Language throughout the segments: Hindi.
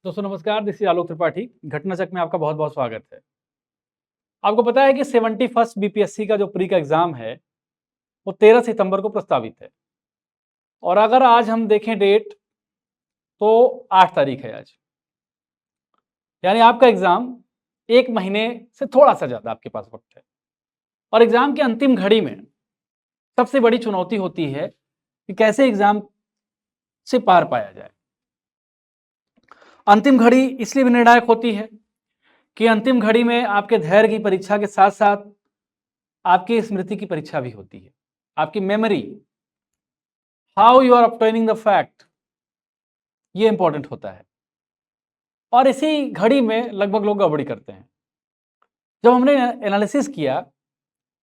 दोस्तों नमस्कार, दिस इज आलोक त्रिपाठी। घटना चक में आपका बहुत बहुत स्वागत है। आपको पता है कि 71st बीपीएससी का जो प्री का एग्जाम है वो 13 सितंबर को प्रस्तावित है और अगर आज हम देखें डेट तो 8 तारीख है आज। यानी आपका एग्जाम एक महीने से थोड़ा सा ज्यादा आपके पास वक्त है और एग्जाम की अंतिम घड़ी में सबसे बड़ी चुनौती होती है कि कैसे एग्जाम से पार पाया जाए। अंतिम घड़ी इसलिए भी निर्णायक होती है कि अंतिम घड़ी में आपके धैर्य की परीक्षा के साथ साथ आपकी स्मृति की परीक्षा भी होती है, आपकी memory, how you are obtaining the fact, ये इंपॉर्टेंट होता है। और इसी घड़ी में लगभग लोग गड़बड़ी करते हैं। जब हमने एनालिसिस किया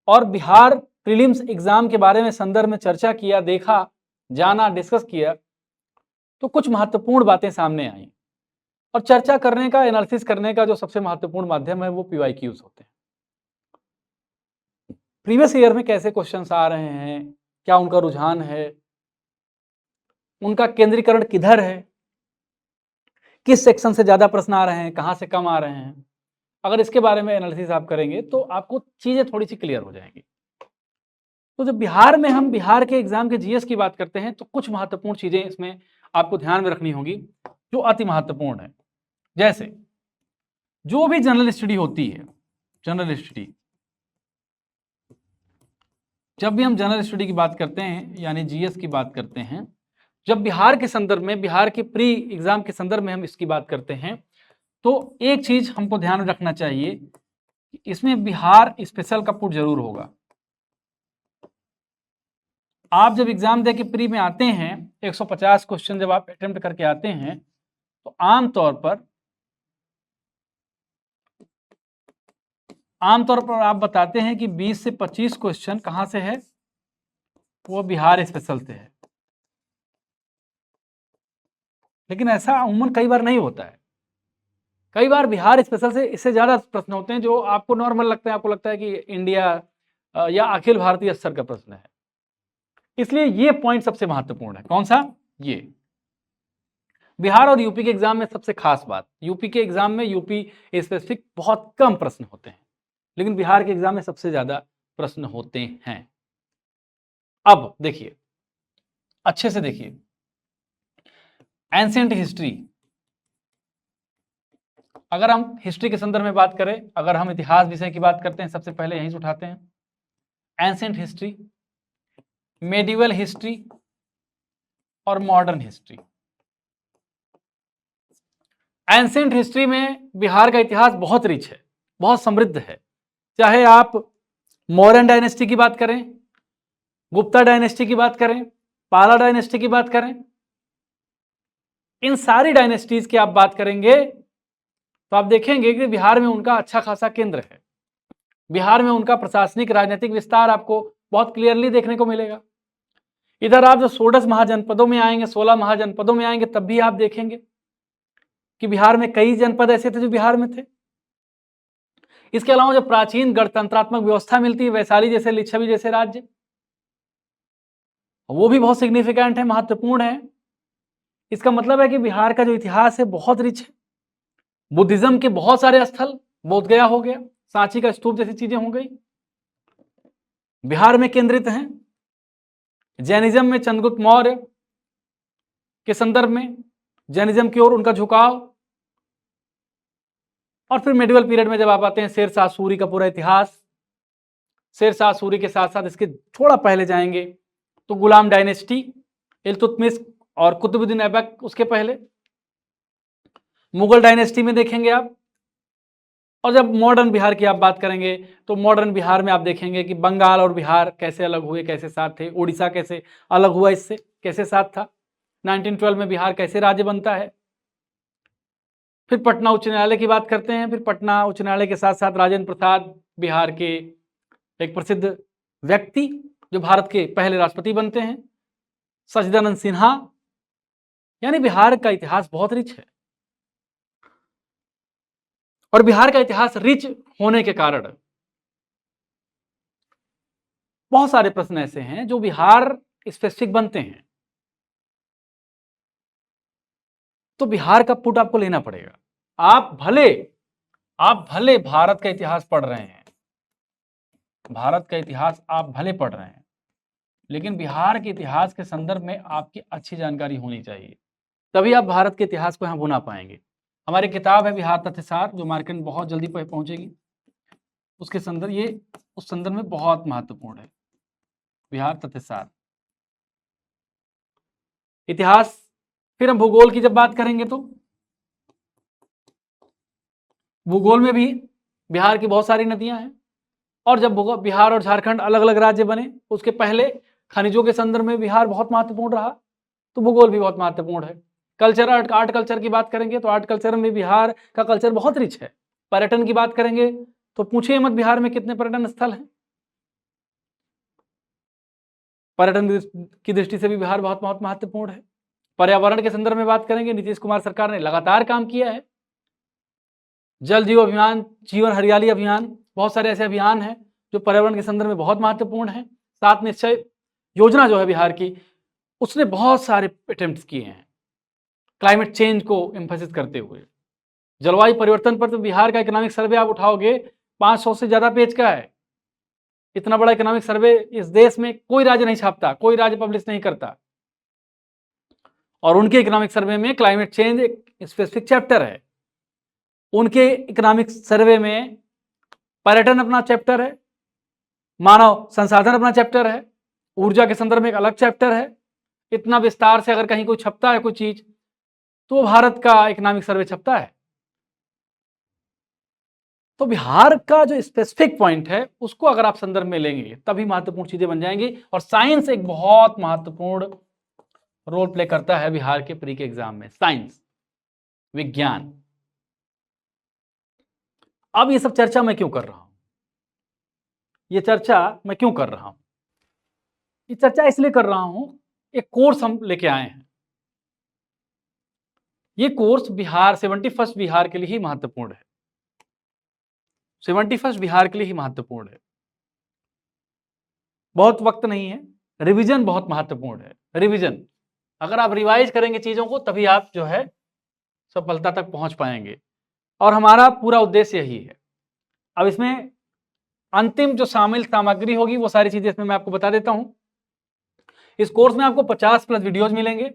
और बिहार प्रीलिम्स एग्जाम के बारे में संदर्भ में चर्चा किया, देखा, जाना, डिस्कस किया, तो कुछ महत्वपूर्ण बातें सामने आई और चर्चा करने का, एनालिसिस करने का जो सबसे महत्वपूर्ण माध्यम है वो पीवाईक्यूज होते हैं। प्रीवियस ईयर में कैसे क्वेश्चंस आ रहे हैं, क्या उनका रुझान है, उनका केंद्रीकरण किधर है, किस सेक्शन से ज्यादा प्रश्न आ रहे हैं, कहां से कम आ रहे हैं। अगर इसके बारे में एनालिसिस आप करेंगे तो आपको चीजें थोड़ी सी क्लियर हो जाएंगी। तो जब बिहार में हम बिहार के एग्जाम के जीएस की बात करते हैं तो कुछ महत्वपूर्ण चीजें इसमें आपको ध्यान में रखनी होगी जो अति महत्वपूर्ण है। जैसे जो भी जनरल स्टडी होती है, जनरल स्टडी, जब भी हम जनरल स्टडी की बात करते हैं यानी जीएस की बात करते हैं, जब बिहार के संदर्भ में, बिहार के प्री एग्जाम के संदर्भ में हम इसकी बात करते हैं तो एक चीज हमको ध्यान में रखना चाहिए, इसमें बिहार स्पेशल का पुट जरूर होगा। आप जब एग्जाम देके प्री में आते हैं, 150 क्वेश्चन जब आप अटेम्प्ट करके आते हैं तो आमतौर पर आप बताते हैं कि 20 से 25 क्वेश्चन कहां से है, वो बिहार स्पेशल से है। लेकिन ऐसा अमूमन कई बार नहीं होता है। कई बार बिहार स्पेशल से इससे ज्यादा प्रश्न होते हैं जो आपको नॉर्मल लगता है, आपको लगता है कि इंडिया या अखिल भारतीय स्तर का प्रश्न है। इसलिए ये पॉइंट सबसे महत्वपूर्ण है। कौन सा? ये बिहार और यूपी के एग्जाम में सबसे खास बात, यूपी के एग्जाम में यूपी स्पेसिफिक बहुत कम प्रश्न होते हैं, लेकिन बिहार के एग्जाम में सबसे ज्यादा प्रश्न होते हैं। अब देखिए, अच्छे से देखिए, एंशिएंट हिस्ट्री, अगर हम हिस्ट्री के संदर्भ में बात करें, अगर हम इतिहास विषय की बात करते हैं, सबसे पहले यहीं से उठाते हैं। एंशिएंट हिस्ट्री, मेडिवल हिस्ट्री और मॉडर्न हिस्ट्री। एंशिएंट हिस्ट्री में बिहार का इतिहास बहुत रिच है, बहुत समृद्ध है। चाहे आप मौर्यन डायनेस्टी की बात करें, गुप्ता डायनेस्टी की बात करें, पाला डायनेस्टी की बात करें, इन सारी डायनेस्टीज की आप बात करेंगे तो आप देखेंगे कि बिहार में उनका अच्छा खासा केंद्र है। बिहार में उनका प्रशासनिक राजनीतिक विस्तार आपको बहुत क्लियरली देखने को मिलेगा। इधर आप जो 16 महाजनपदों में आएंगे, 16 महाजनपदों में आएंगे, तब भी आप देखेंगे कि बिहार में कई जनपद ऐसे थे जो बिहार में थे। इसके अलावा जो प्राचीन गणतंत्रात्मक व्यवस्था मिलती है, वैशाली जैसे, लिच्छवी जैसे राज्य, वो भी बहुत सिग्निफिकेंट है, महत्वपूर्ण है। इसका मतलब है कि बिहार का जो इतिहास है बहुत रिच है। बुद्धिज्म के बहुत सारे स्थल, बोध गया हो गया, सांची का स्तूप जैसी चीजें हो गई, बिहार में केंद्रित हैं। जैनिज्म में चंद्रगुप्त मौर्य के संदर्भ में जैनिज्म की ओर उनका झुकाव, और फिर मेडिवल पीरियड में जब आप आते हैं, शेरशाह सूरी का पूरा इतिहास, शेरशाह सूरी के साथ साथ इसके थोड़ा पहले जाएंगे तो गुलाम डायनेस्टी, इल्तुतमिश और कुतुबुद्दीन ऐबक, उसके पहले मुगल डायनेस्टी में देखेंगे आप। और जब मॉडर्न बिहार की आप बात करेंगे तो मॉडर्न बिहार में आप देखेंगे कि बंगाल और बिहार कैसे अलग हुए, कैसे साथ थे, उड़ीसा कैसे अलग हुआ, इससे कैसे साथ था, 1912 में बिहार कैसे राज्य बनता है। फिर पटना उच्च न्यायालय की बात करते हैं। फिर पटना उच्च न्यायालय के साथ साथ राजेंद्र प्रसाद, बिहार के एक प्रसिद्ध व्यक्ति जो भारत के पहले राष्ट्रपति बनते हैं, सचिदानंद सिन्हा। यानी बिहार का इतिहास बहुत रिच है और बिहार का इतिहास रिच होने के कारण बहुत सारे प्रश्न ऐसे हैं जो बिहार स्पेसिफिक बनते हैं। तो बिहार का पुट आपको लेना पड़ेगा। आप भले भारत का इतिहास पढ़ रहे हैं, भारत का इतिहास आप भले पढ़ रहे हैं, लेकिन बिहार के इतिहास के संदर्भ में आपकी अच्छी जानकारी होनी चाहिए, तभी आप भारत के इतिहास को यहाँ बुना पाएंगे। हमारी किताब है बिहार तथ्यसार, जो मार्केट में बहुत जल्दी पहुंचेगी। उसके संदर्भ, ये उस संदर्भ में बहुत महत्वपूर्ण है, बिहार तथ्यसार। इतिहास, फिर हम भूगोल की जब बात करेंगे तो भूगोल में भी बिहार की बहुत सारी नदियां हैं, और जब बिहार और झारखंड अलग अलग राज्य बने, उसके पहले खनिजों के संदर्भ में बिहार बहुत महत्वपूर्ण रहा, तो भूगोल भी बहुत महत्वपूर्ण है। कल्चर, आर्ट कल्चर की बात करेंगे तो आर्ट कल्चर में बिहार का कल्चर बहुत रिच है। पर्यटन की बात करेंगे तो पूछिए मत बिहार में कितने पर्यटन स्थल हैं। पर्यटन की दृष्टि से भी बिहार बहुत महत्वपूर्ण है। पर्यावरण के संदर्भ में बात करेंगे, नीतीश कुमार सरकार ने लगातार काम किया है। जल जीवन अभियान, जीवन हरियाली अभियान, बहुत सारे ऐसे अभियान हैं जो पर्यावरण के संदर्भ में बहुत महत्वपूर्ण है। 7 निश्चय योजना जो है बिहार की, उसने बहुत सारे अटेम्प्ट्स किए हैं क्लाइमेट चेंज को एम्फेसिस करते हुए। जलवायु परिवर्तन पर तो बिहार का इकोनॉमिक सर्वे आप उठाओगे, 500 से ज्यादा पेज का है। इतना बड़ा इकोनॉमिक सर्वे इस देश में कोई राज्य नहीं छापता, कोई राज्य पब्लिश नहीं करता, और उनके इकोनॉमिक सर्वे में क्लाइमेट चेंज एक स्पेसिफिक चैप्टर है। उनके इकोनॉमिक सर्वे में पर्यटन अपना चैप्टर है, मानव संसाधन अपना चैप्टर है, ऊर्जा के संदर्भ में एक अलग चैप्टर है। इतना विस्तार से अगर कहीं कोई छपता है कोई चीज, तो भारत का इकोनॉमिक सर्वे छपता है। तो बिहार का जो स्पेसिफिक पॉइंट है, उसको अगर आप संदर्भ में लेंगे तभी महत्वपूर्ण चीजें बन जाएंगी। और साइंस एक बहुत महत्वपूर्ण रोल प्ले करता है बिहार के प्री के एग्जाम में, साइंस, विज्ञान। अब ये सब चर्चा मैं क्यों कर रहा हूं? ये चर्चा मैं क्यों कर रहा हूं? ये चर्चा इसलिए कर रहा हूं, एक कोर्स हम लेके आए हैं। ये कोर्स बिहार 71st बिहार के लिए ही महत्वपूर्ण है। 71st बिहार के लिए ही महत्वपूर्ण है। बहुत वक्त नहीं है, रिवीजन बहुत महत्वपूर्ण है। रिवीजन, अगर आप रिवाइज करेंगे चीजों को, तभी आप जो है सफलता तक पहुंच पाएंगे, और हमारा पूरा उद्देश्य यही है। अब इसमें अंतिम जो शामिल सामग्री होगी, वो सारी चीजें इसमें मैं आपको बता देता हूं। इस कोर्स में आपको 50+ वीडियोज मिलेंगे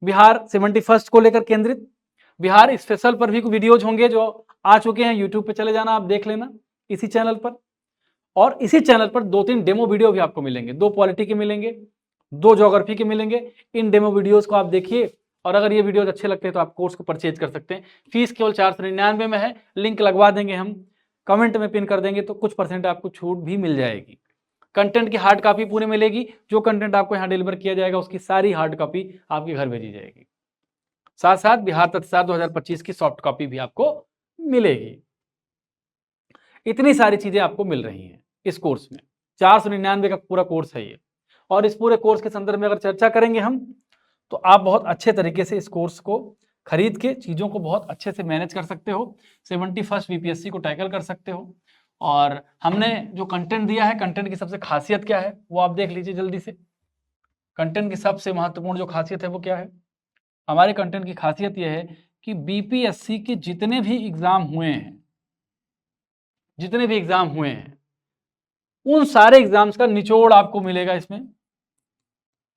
बिहार 71st को लेकर केंद्रित। बिहार स्पेशल पर भी वीडियोज होंगे जो आ चुके हैं, यूट्यूब पे चले जाना, आप देख लेना इसी चैनल पर। और इसी चैनल पर 2-3 डेमो वीडियो भी आपको मिलेंगे, 2 पॉलिटी के मिलेंगे, 2 ज्योग्राफी के मिलेंगे। इन डेमो वीडियोस को आप देखिए, और अगर ये वीडियोज अच्छे लगते हैं तो आप कोर्स को परचेज कर सकते हैं। फीस केवल 499 में है, लिंक लगवा देंगे हम, कमेंट में पिन कर देंगे, तो कुछ % आपको छूट भी मिल जाएगी। कंटेंट की हार्ड कॉपी पूरे मिलेगी, जो कंटेंट आपको यहाँ डिलीवर किया जाएगा उसकी सारी हार्ड कॉपी आपके घर भेजी जाएगी। साथ साथ बिहार तथ्यसार 2025 की सॉफ्ट कॉपी भी आपको मिलेगी। इतनी सारी चीजें आपको मिल रही हैं इस कोर्स में। 499 का पूरा कोर्स है ये, और इस पूरे कोर्स के संदर्भ में अगर चर्चा करेंगे हम, तो आप बहुत अच्छे तरीके से इस कोर्स को खरीद के चीजों को बहुत अच्छे से मैनेज कर सकते हो, 71st बीपीएससी को टैकल कर सकते हो। और हमने जो कंटेंट दिया है, कंटेंट की सबसे खासियत क्या है वो आप देख लीजिए जल्दी से। कंटेंट की सबसे महत्वपूर्ण जो खासियत है वो क्या है? हमारे कंटेंट की खासियत यह है कि बीपीएससी के जितने भी एग्जाम हुए हैं, उन सारे एग्जाम्स का निचोड़ आपको मिलेगा इसमें,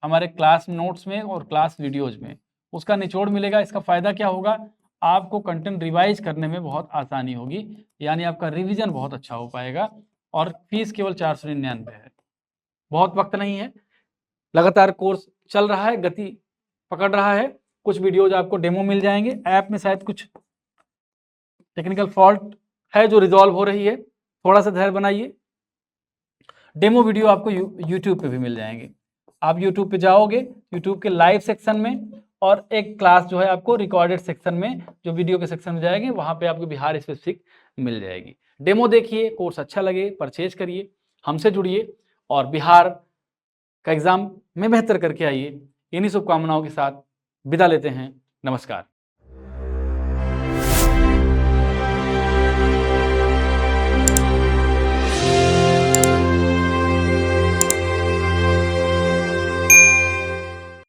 हमारे क्लास नोट्स में और क्लास वीडियोज में उसका निचोड़ मिलेगा। इसका फायदा क्या होगा? आपको कंटेंट रिवाइज करने में बहुत आसानी होगी, यानी आपका रिवीजन बहुत अच्छा हो पाएगा। और फीस केवल 499 है, बहुत वक्त नहीं है, लगातार कोर्स चल रहा है, गति पकड़ रहा है। कुछ वीडियोज आपको डेमो मिल जाएंगे, ऐप में शायद कुछ टेक्निकल फॉल्ट है जो रिजॉल्व हो रही है, थोड़ा सा धैर्य बनाइए। डेमो वीडियो आपको यूट्यूब पे भी मिल जाएंगे। आप यूट्यूब पे जाओगे, यूट्यूब के लाइव सेक्शन में, और एक क्लास जो है आपको रिकॉर्डेड सेक्शन में, जो वीडियो के सेक्शन में जाएंगे, वहां पे आपको बिहार स्पेसिफिक मिल जाएगी। डेमो देखिए, कोर्स अच्छा लगे परचेज करिए, हमसे जुड़िए, और बिहार का एग्जाम में बेहतर करके आइए। इन्हीं शुभकामनाओं के साथ विदा लेते हैं। नमस्कार।